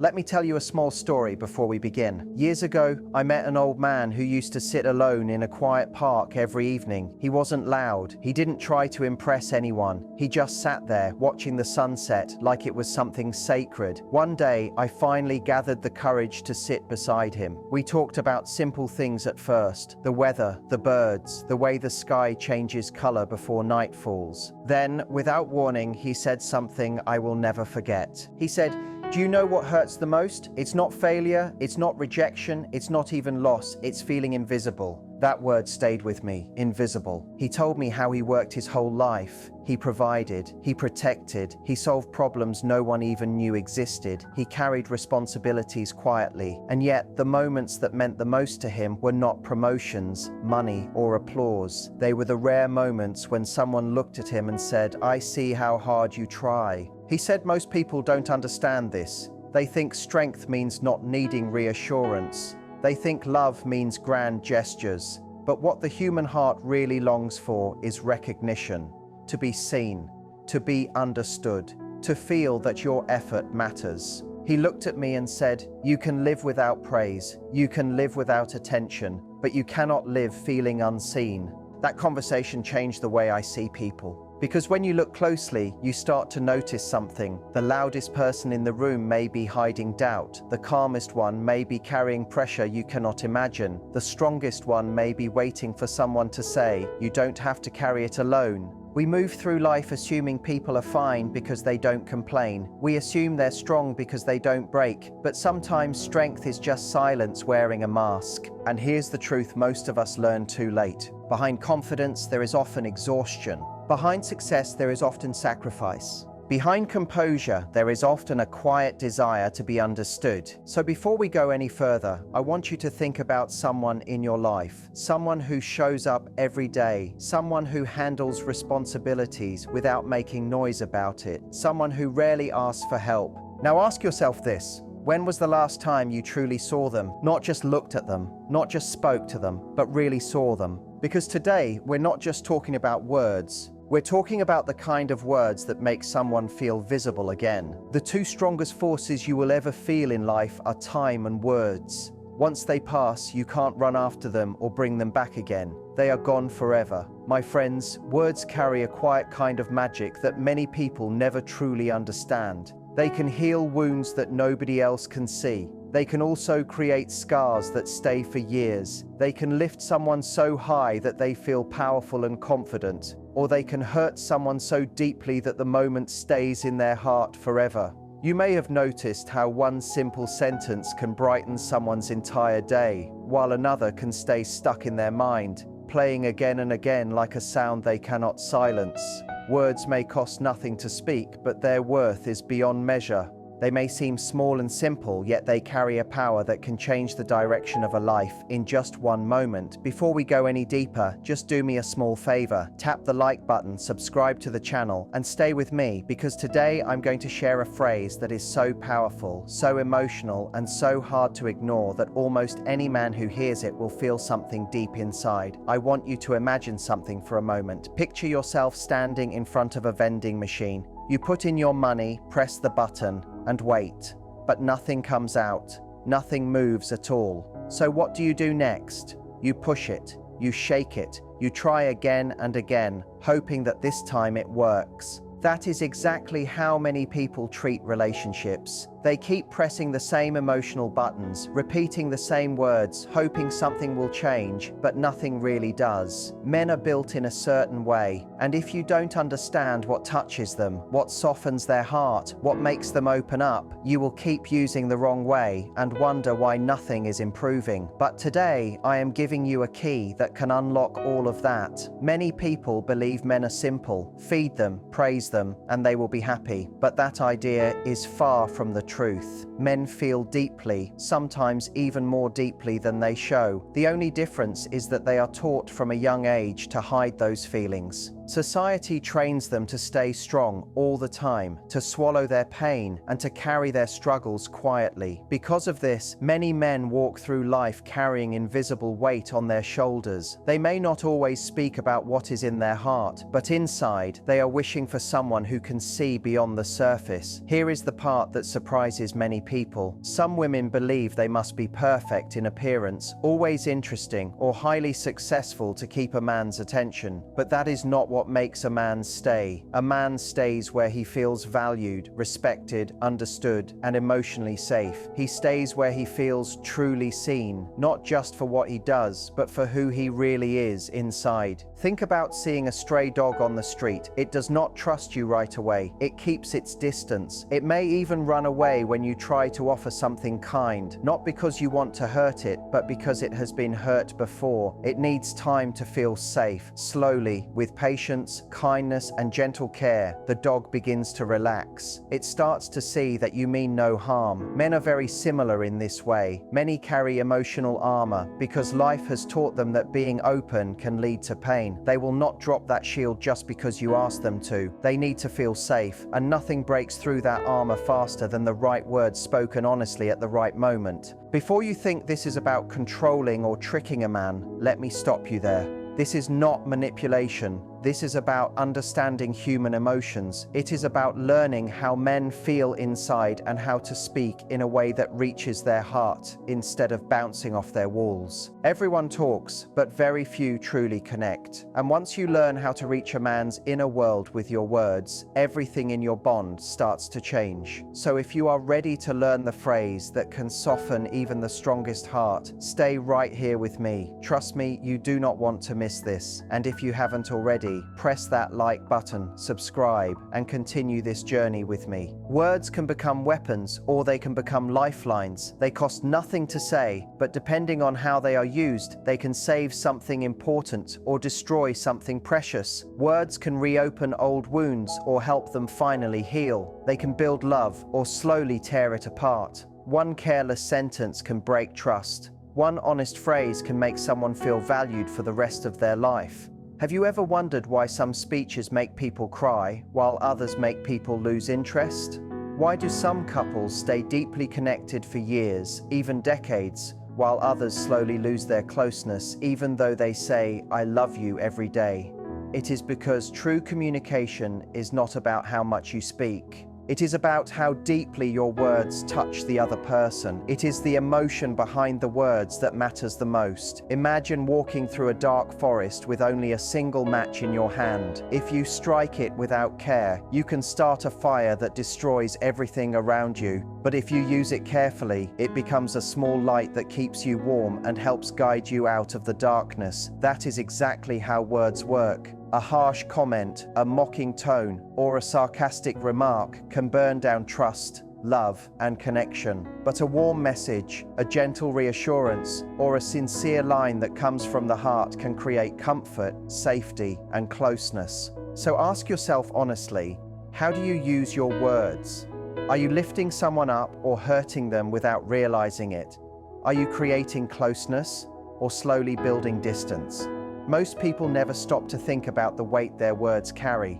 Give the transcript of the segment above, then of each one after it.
Let me tell you a small story before we begin. Years ago, I met an old man who used to sit alone in a quiet park every evening. He wasn't loud. He didn't try to impress anyone. He just sat there, watching the sunset like it was something sacred. One day, I finally gathered the courage to sit beside him. We talked about simple things at first: the weather, the birds, the way the sky changes color before night falls. Then, without warning, he said something I will never forget. He said, "Do you know what hurts the most? It's not failure, it's not rejection, it's not even loss, it's feeling invisible." That word stayed with me, invisible. He told me how he worked his whole life. He provided, he protected, he solved problems no one even knew existed. He carried responsibilities quietly, and yet the moments that meant the most to him were not promotions, money, or applause. They were the rare moments when someone looked at him and said, "I see how hard you try." He said most people don't understand this. They think strength means not needing reassurance. They think love means grand gestures. But what the human heart really longs for is recognition, to be seen, to be understood, to feel that your effort matters. He looked at me and said, "You can live without praise, you can live without attention, but you cannot live feeling unseen." That conversation changed the way I see people. Because when you look closely, you start to notice something. The loudest person in the room may be hiding doubt. The calmest one may be carrying pressure you cannot imagine. The strongest one may be waiting for someone to say, "You don't have to carry it alone." We move through life assuming people are fine because they don't complain. We assume they're strong because they don't break. But sometimes strength is just silence wearing a mask. And here's the truth most of us learn too late. Behind confidence, there is often exhaustion. Behind success, there is often sacrifice. Behind composure, there is often a quiet desire to be understood. So before we go any further, I want you to think about someone in your life, someone who shows up every day, someone who handles responsibilities without making noise about it, someone who rarely asks for help. Now ask yourself this: when was the last time you truly saw them? Not just looked at them, not just spoke to them, but really saw them. Because today, we're not just talking about words. We're talking about the kind of words that make someone feel visible again. The two strongest forces you will ever feel in life are time and words. Once they pass, you can't run after them or bring them back again. They are gone forever. My friends, words carry a quiet kind of magic that many people never truly understand. They can heal wounds that nobody else can see. They can also create scars that stay for years. They can lift someone so high that they feel powerful and confident, or they can hurt someone so deeply that the moment stays in their heart forever. You may have noticed how one simple sentence can brighten someone's entire day, while another can stay stuck in their mind, playing again and again like a sound they cannot silence. Words may cost nothing to speak, but their worth is beyond measure. They may seem small and simple, yet they carry a power that can change the direction of a life in just one moment. Before we go any deeper, just do me a small favor. Tap the like button, subscribe to the channel, and stay with me, because today I'm going to share a phrase that is so powerful, so emotional, and so hard to ignore that almost any man who hears it will feel something deep inside. I want you to imagine something for a moment. Picture yourself standing in front of a vending machine. You put in your money, press the button, and wait. But nothing comes out. Nothing moves at all. So what do you do next? You push it. You shake it. You try again and again, hoping that this time it works. That is exactly how many people treat relationships. They keep pressing the same emotional buttons, repeating the same words, hoping something will change, but nothing really does. Men are built in a certain way, and if you don't understand what touches them, what softens their heart, what makes them open up, you will keep using the wrong way and wonder why nothing is improving. But today, I am giving you a key that can unlock all of that. Many people believe men are simple. Feed them, praise them, and they will be happy. But that idea is far from the truth. Men feel deeply, sometimes even more deeply than they show. The only difference is that they are taught from a young age to hide those feelings. Society trains them to stay strong all the time, to swallow their pain, and to carry their struggles quietly. Because of this, many men walk through life carrying invisible weight on their shoulders. They may not always speak about what is in their heart, but inside, they are wishing for someone who can see beyond the surface. Here is the part that surprises many people. Some women believe they must be perfect in appearance, always interesting, or highly successful to keep a man's attention. But that is not what makes a man stay. A man stays where he feels valued, respected, understood, and emotionally safe. He stays where he feels truly seen, not just for what he does, but for who he really is inside. Think about seeing a stray dog on the street. It does not trust you right away. It keeps its distance. It may even run away when you try to offer something kind, not because you want to hurt it, but because it has been hurt before. It needs time to feel safe. Slowly, with patience, kindness, and gentle care, the dog begins to relax. It starts to see that you mean no harm. Men are very similar in this way. Many carry emotional armor because life has taught them that being open can lead to pain. They will not drop that shield just because you ask them to. They need to feel safe, and nothing breaks through that armor faster than the right words spoken honestly at the right moment. Before you think this is about controlling or tricking a man, let me stop you there. This is not manipulation. This is about understanding human emotions. It is about learning how men feel inside and how to speak in a way that reaches their heart instead of bouncing off their walls. Everyone talks, but very few truly connect. And once you learn how to reach a man's inner world with your words, everything in your bond starts to change. So if you are ready to learn the phrase that can soften even the strongest heart, stay right here with me. Trust me, you do not want to miss this. And if you haven't already, press that like button, subscribe, and continue this journey with me. Words can become weapons, or they can become lifelines. They cost nothing to say, but depending on how they are used, they can save something important or destroy something precious. Words can reopen old wounds or help them finally heal. They can build love or slowly tear it apart. One careless sentence can break trust. One honest phrase can make someone feel valued for the rest of their life. Have you ever wondered why some speeches make people cry, while others make people lose interest? Why do some couples stay deeply connected for years, even decades, while others slowly lose their closeness, even though they say, "I love you" every day? It is because true communication is not about how much you speak. It is about how deeply your words touch the other person. It is the emotion behind the words that matters the most. Imagine walking through a dark forest with only a single match in your hand. If you strike it without care, you can start a fire that destroys everything around you. But if you use it carefully, it becomes a small light that keeps you warm and helps guide you out of the darkness. That is exactly how words work. A harsh comment, a mocking tone, or a sarcastic remark can burn down trust, love, and connection. But a warm message, a gentle reassurance, or a sincere line that comes from the heart can create comfort, safety, and closeness. So ask yourself honestly, how do you use your words? Are you lifting someone up or hurting them without realizing it? Are you creating closeness or slowly building distance? Most people never stop to think about the weight their words carry.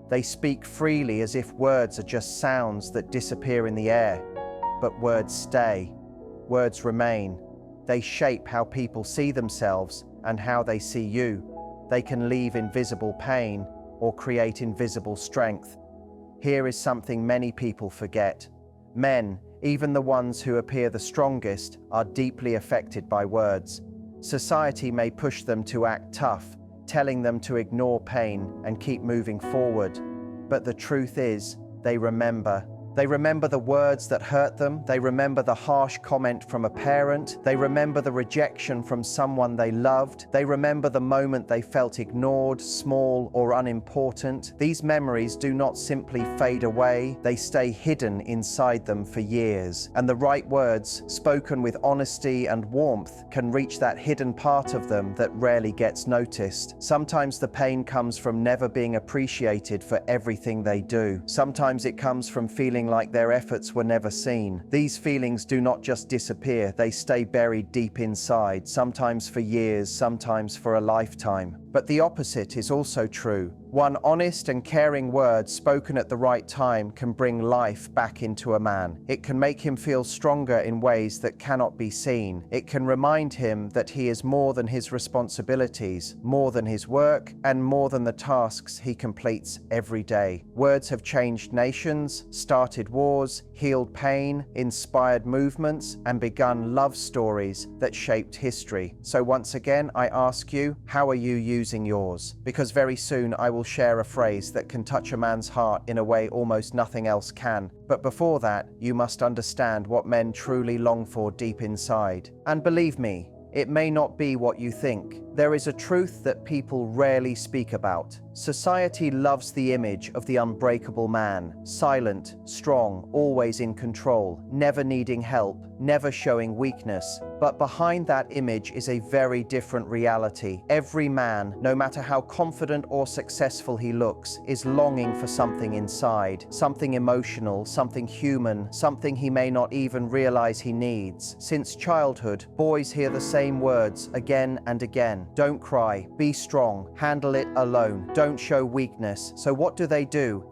They speak freely as if words are just sounds that disappear in the air. But words stay. Words remain. They shape how people see themselves and how they see you. They can leave invisible pain or create invisible strength. Here is something many people forget. Men, even the ones who appear the strongest, are deeply affected by words. Society may push them to act tough, telling them to ignore pain and keep moving forward. But the truth is, they remember. They remember the words that hurt them. They remember the harsh comment from a parent. They remember the rejection from someone they loved. They remember the moment they felt ignored, small, or unimportant. These memories do not simply fade away. They stay hidden inside them for years. And the right words, spoken with honesty and warmth, can reach that hidden part of them that rarely gets noticed. Sometimes the pain comes from never being appreciated for everything they do. Sometimes it comes from feeling like their efforts were never seen. These feelings do not just disappear, they stay buried deep inside, sometimes for years, sometimes for a lifetime. But the opposite is also true. One honest and caring word spoken at the right time can bring life back into a man. It can make him feel stronger in ways that cannot be seen. It can remind him that he is more than his responsibilities, more than his work, and more than the tasks he completes every day. Words have changed nations, started wars, healed pain, inspired movements, and begun love stories that shaped history. So once again, I ask you, how are you using yours? Because very soon I will share a phrase that can touch a man's heart in a way almost nothing else can. But before that, you must understand what men truly long for deep inside. And believe me, it may not be what you think. There is a truth that people rarely speak about. Society loves the image of the unbreakable man, silent, strong, always in control, never needing help, never showing weakness. But behind that image is a very different reality. Every man, no matter how confident or successful he looks, is longing for something inside, something emotional, something human, something he may not even realize he needs. Since childhood, boys hear the same words again and again. Don't cry, be strong, handle it alone, don't show weakness. So what do?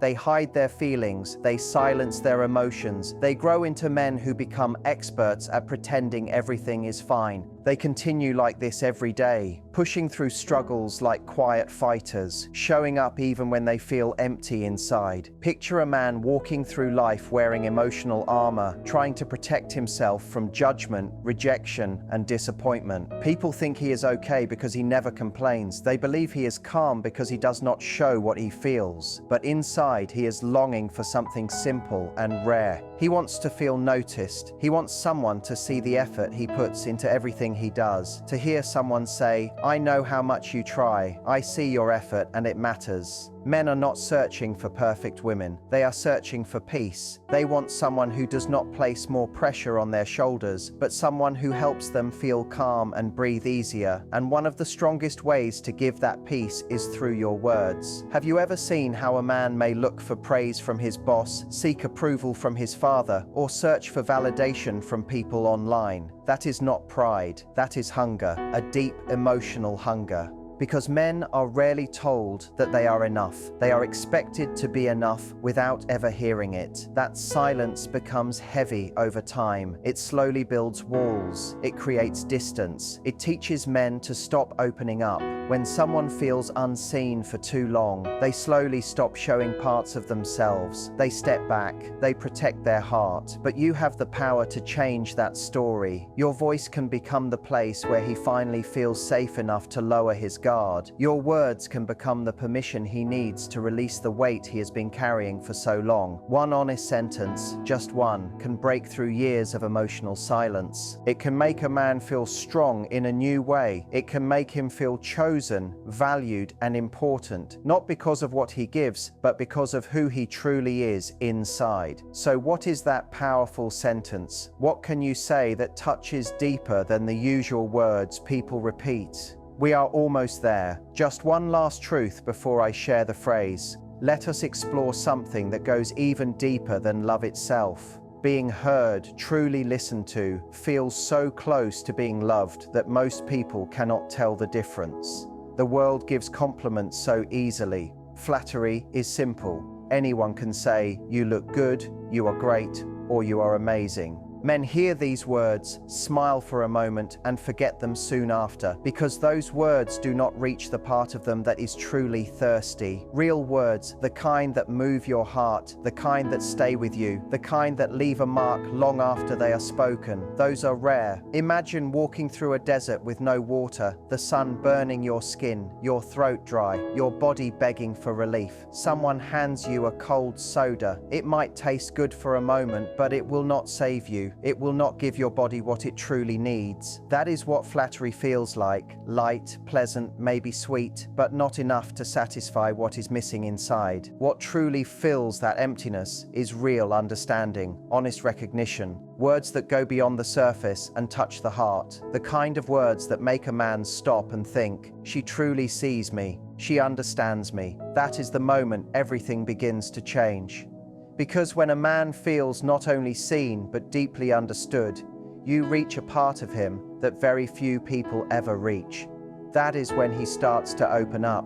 They hide their feelings, they silence their emotions. They grow into men who become experts at pretending everything is fine. They continue like this every day, pushing through struggles like quiet fighters, showing up even when they feel empty inside. Picture a man walking through life wearing emotional armor, trying to protect himself from judgment, rejection, and disappointment. People think he is okay because he never complains. They believe he is calm because he does not show what he feels. But inside, he is longing for something simple and rare. He wants to feel noticed. He wants someone to see the effort he puts into everything he does. To hear someone say, "I know how much you try. I see your effort and it matters." Men are not searching for perfect women. They are searching for peace. They want someone who does not place more pressure on their shoulders, but someone who helps them feel calm and breathe easier. And one of the strongest ways to give that peace is through your words. Have you ever seen how a man may look for praise from his boss, seek approval from his father, or search for validation from people online? That is not pride. That is hunger, a deep emotional hunger. Because men are rarely told that they are enough. They are expected to be enough without ever hearing it. That silence becomes heavy over time. It slowly builds walls. It creates distance. It teaches men to stop opening up. When someone feels unseen for too long, they slowly stop showing parts of themselves. They step back. They protect their heart. But you have the power to change that story. Your voice can become the place where he finally feels safe enough to lower his guard. Your words can become the permission he needs to release the weight he has been carrying for so long. One honest sentence, just one, can break through years of emotional silence. It can make a man feel strong in a new way. It can make him feel chosen, valued, and important, not because of what he gives, but because of who he truly is inside. So what is that powerful sentence? What can you say that touches deeper than the usual words people repeat? We are almost there. Just one last truth before I share the phrase. Let us explore something that goes even deeper than love itself. Being heard, truly listened to, feels so close to being loved that most people cannot tell the difference. The world gives compliments so easily. Flattery is simple. Anyone can say, "You look good," "You are great," or "You are amazing." Men hear these words, smile for a moment, and forget them soon after, because those words do not reach the part of them that is truly thirsty. Real words, the kind that move your heart, the kind that stay with you, the kind that leave a mark long after they are spoken, those are rare. Imagine walking through a desert with no water, the sun burning your skin, your throat dry, your body begging for relief. Someone hands you a cold soda. It might taste good for a moment, but it will not save you. It will not give your body what it truly needs. That is what flattery feels like. Light, pleasant, maybe sweet, but not enough to satisfy what is missing inside. What truly fills that emptiness is real understanding, honest recognition, words that go beyond the surface and touch the heart. The kind of words that make a man stop and think, "She truly sees me. She understands me." That is the moment everything begins to change. Because when a man feels not only seen but deeply understood, you reach a part of him that very few people ever reach. That is when he starts to open up.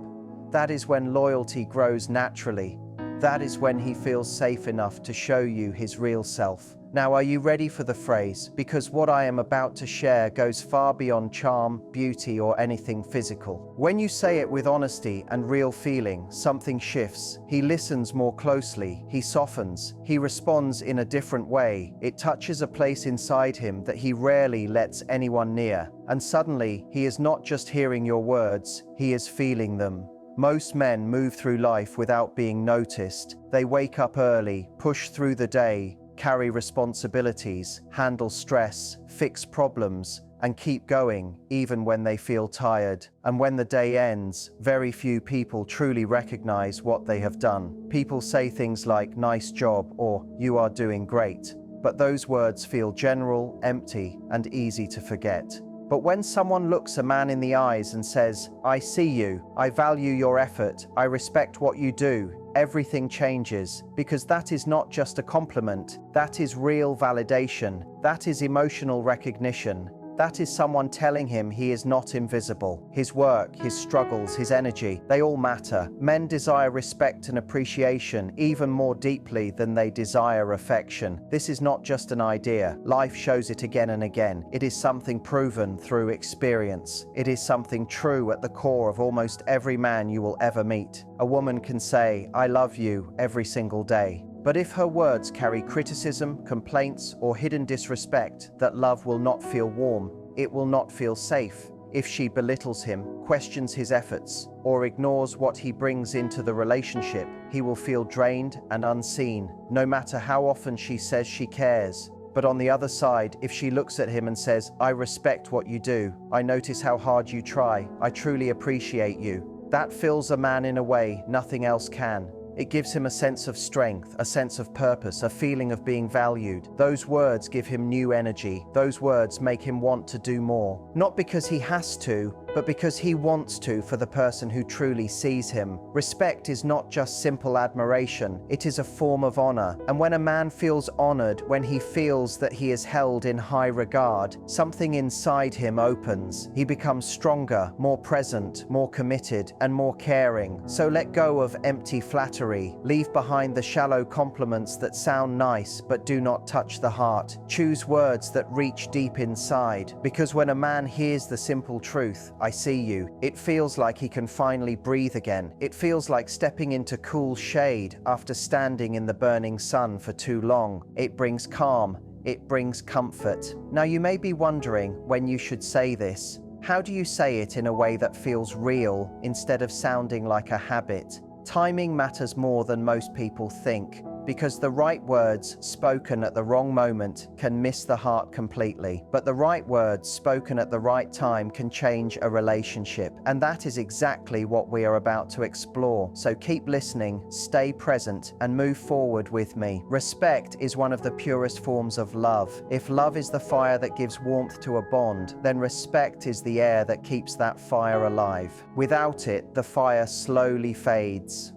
That is when loyalty grows naturally. That is when he feels safe enough to show you his real self. Now, are you ready for the phrase? Because what I am about to share goes far beyond charm, beauty, or anything physical. When you say it with honesty and real feeling, something shifts. He listens more closely, he softens, he responds in a different way. It touches a place inside him that he rarely lets anyone near. And suddenly, he is not just hearing your words, he is feeling them. Most men move through life without being noticed. They wake up early, push through the day, carry responsibilities, handle stress, fix problems, and keep going, even when they feel tired. And when the day ends, very few people truly recognize what they have done. People say things like, "Nice job," or "You are doing great." But those words feel general, empty, and easy to forget. But when someone looks a man in the eyes and says, "I see you, I value your effort, I respect what you do," everything changes, because that is not just a compliment, that is real validation, that is emotional recognition. That is someone telling him he is not invisible. His work, his struggles, his energy, they all matter. Men desire respect and appreciation even more deeply than they desire affection. This is not just an idea. Life shows it again and again. It is something proven through experience. It is something true at the core of almost every man you will ever meet. A woman can say, "I love you," every single day. But if her words carry criticism, complaints, or hidden disrespect, that love will not feel warm, it will not feel safe. If she belittles him, questions his efforts, or ignores what he brings into the relationship, he will feel drained and unseen, no matter how often she says she cares. But on the other side, if she looks at him and says, "I respect what you do, I notice how hard you try, I truly appreciate you," that fills a man in a way nothing else can. It gives him a sense of strength, a sense of purpose, a feeling of being valued. Those words give him new energy. Those words make him want to do more. Not because he has to, but because he wants to for the person who truly sees him. Respect is not just simple admiration, it is a form of honor. And when a man feels honored, when he feels that he is held in high regard, something inside him opens. He becomes stronger, more present, more committed, and more caring. So let go of empty flattery. Leave behind the shallow compliments that sound nice but do not touch the heart. Choose words that reach deep inside. Because when a man hears the simple truth, "I see you," it feels like he can finally breathe again. It feels like stepping into cool shade after standing in the burning sun for too long. It brings calm. It brings comfort. Now you may be wondering when you should say this. How do you say it in a way that feels real instead of sounding like a habit? Timing matters more than most people think, because the right words spoken at the wrong moment can miss the heart completely. But the right words spoken at the right time can change a relationship. And that is exactly what we are about to explore. So keep listening, stay present, and move forward with me. Respect is one of the purest forms of love. If love is the fire that gives warmth to a bond, then respect is the air that keeps that fire alive. Without it, the fire slowly fades.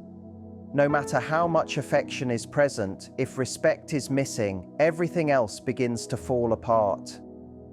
No matter how much affection is present, if respect is missing, everything else begins to fall apart.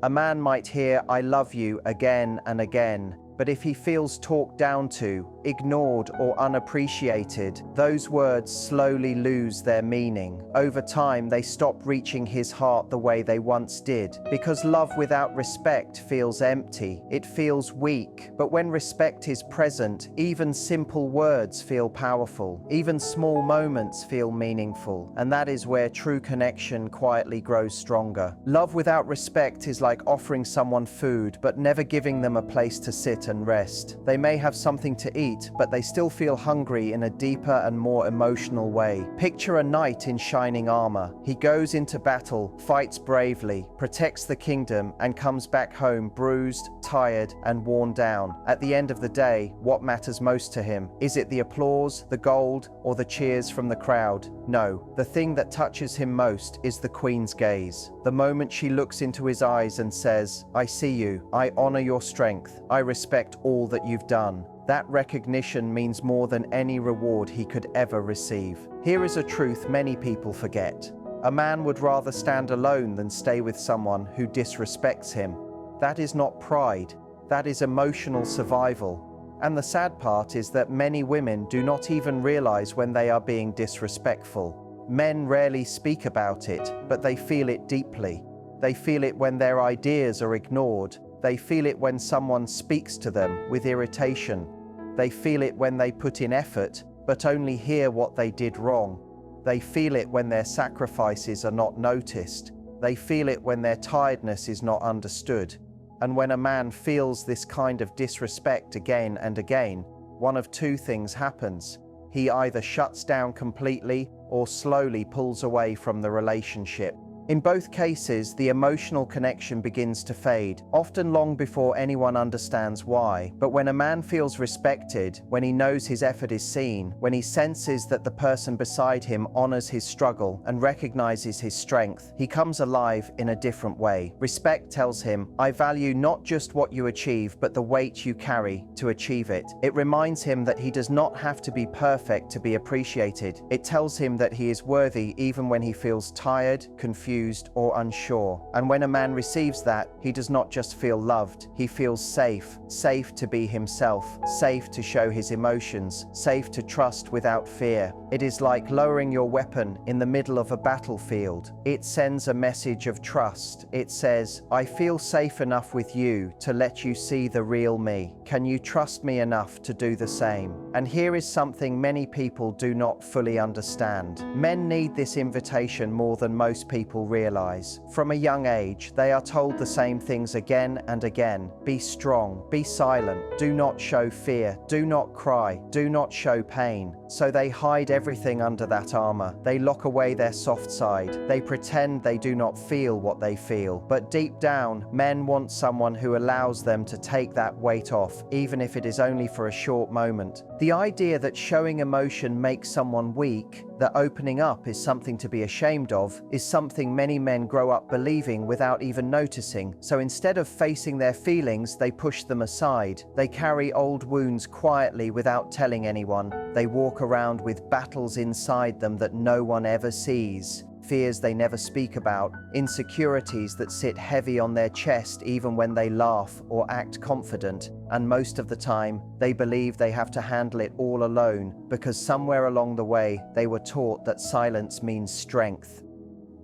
A man might hear "I love you" again and again, but if he feels talked down to, ignored, or unappreciated, those words slowly lose their meaning. Over time, they stop reaching his heart the way they once did. Because love without respect feels empty. It feels weak. But when respect is present, even simple words feel powerful. Even small moments feel meaningful. And that is where true connection quietly grows stronger. Love without respect is like offering someone food, but never giving them a place to sit and rest. They may have something to eat, but they still feel hungry in a deeper and more emotional way. Picture a knight in shining armor. He goes into battle, fights bravely, protects the kingdom, and comes back home bruised, tired, and worn down. At the end of the day, what matters most to him? Is it the applause, the gold, or the cheers from the crowd? No, the thing that touches him most is the queen's gaze. The moment she looks into his eyes and says, "I see you, I honor your strength, I respect all that you've done." That recognition means more than any reward he could ever receive. Here is a truth many people forget. A man would rather stand alone than stay with someone who disrespects him. That is not pride. That is emotional survival. And the sad part is that many women do not even realize when they are being disrespectful. Men rarely speak about it, but they feel it deeply. They feel it when their ideas are ignored. They feel it when someone speaks to them with irritation. They feel it when they put in effort, but only hear what they did wrong. They feel it when their sacrifices are not noticed. They feel it when their tiredness is not understood. And when a man feels this kind of disrespect again and again, one of two things happens. He either shuts down completely or slowly pulls away from the relationship. In both cases, the emotional connection begins to fade, often long before anyone understands why. But when a man feels respected, when he knows his effort is seen, when he senses that the person beside him honors his struggle and recognizes his strength, he comes alive in a different way. Respect tells him, I value not just what you achieve, but the weight you carry to achieve it. It reminds him that he does not have to be perfect to be appreciated. It tells him that he is worthy even when he feels tired, confused, or unsure. And when a man receives that, he does not just feel loved, he feels safe. Safe to be himself, safe to show his emotions, safe to trust without fear. It is like lowering your weapon in the middle of a battlefield. It sends a message of trust. It says, I feel safe enough with you to let you see the real me. Can you trust me enough to do the same? And here is something many people do not fully understand. Men need this invitation more than most people realize. From a young age, they are told the same things again and again. Be strong, be silent, do not show fear, do not cry, do not show pain. So they hide everything under that armor. They lock away their soft side. They pretend they do not feel what they feel. But deep down, men want someone who allows them to take that weight off, even if it is only for a short moment. The idea that showing emotion makes someone weak, that opening up is something to be ashamed of, is something many men grow up believing without even noticing. So instead of facing their feelings, they push them aside. They carry old wounds quietly without telling anyone. They walk around with battles inside them that no one ever sees. Fears they never speak about, insecurities that sit heavy on their chest even when they laugh or act confident, and most of the time, they believe they have to handle it all alone because somewhere along the way, they were taught that silence means strength.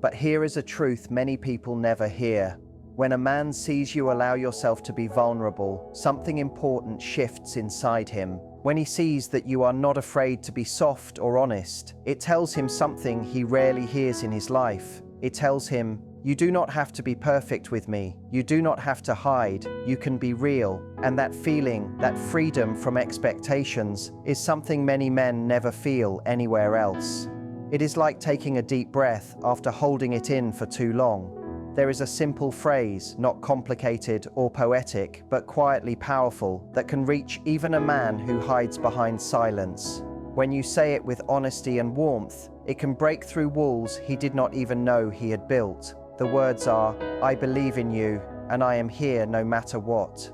But here is a truth many people never hear. When a man sees you allow yourself to be vulnerable, something important shifts inside him. When he sees that you are not afraid to be soft or honest, it tells him something he rarely hears in his life. It tells him, you do not have to be perfect with me. You do not have to hide. You can be real. And that feeling, that freedom from expectations, is something many men never feel anywhere else. It is like taking a deep breath after holding it in for too long. There is a simple phrase, not complicated or poetic, but quietly powerful, that can reach even a man who hides behind silence. When you say it with honesty and warmth, it can break through walls he did not even know he had built. The words are, I believe in you, and I am here no matter what.